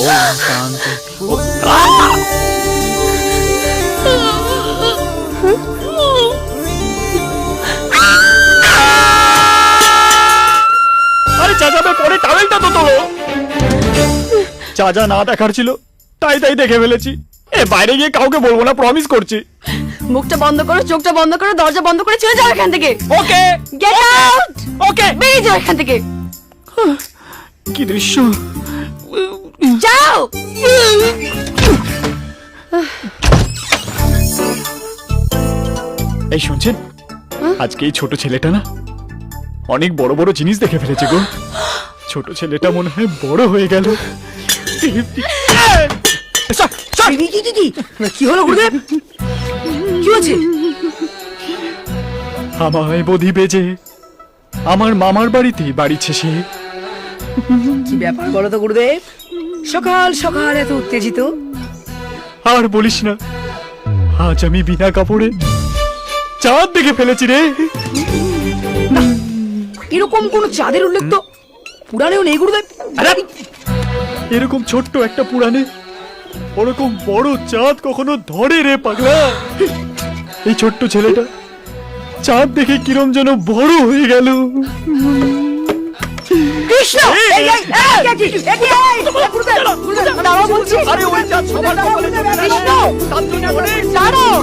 ওম শান্তি। আরে চাচাবে পরে টাওয়েলটা তো তোলো। চাচা না দেখার ছিল তাই দেখে ফেলেছি। এ বাইরে গিয়ে কাউকে বলবো না, প্রমিস করছি। মুখটা বন্ধ করো, চোখটা বন্ধ করো, দরজা বন্ধ করে চলে যাও এখান থেকে। ওকে গেট আউট। ওকে, বেরিয়ে যাও এখান থেকে। কি দৃশ্য! যাও। এই শুনছেন, আজকে এই ছোট ছেলেটা না অনেক বড় বড় জিনিস দেখে ফেলেছে গো। ছোট ছেলেটা মনে হয় বড় হয়ে গেল। কি হলো গুরুদেব? কি হয়েছে? আমায় বধি বেজে আমার মামার বাড়িতে বাড়িছে সে। কি ব্যাপার বলো তো গুরুদেব, সকাল সকাল এত উত্তেজিত? আর বলিস না, আজ আমি বিনা কাপড়ে চাঁদ দেখে ফেলেছি রে। এরকম কোন চাঁদের উল্লেখ তো পুরাণেও নেই গুরুদেব। এরকম ছোট্ট একটা পুরাণে ওরকম বড় চাঁদ কখনো ধরে রে পাগলা। এই ছোট্ট ছেলেটা চাঁদ দেখে কিরম যেন বড় হয়ে গেল। কৃষ্ণ! আরে ওই চাঁদ সবার কপালে জমে না। কৃষ্ণ! তার জন্য অনেক দাঁড়াও!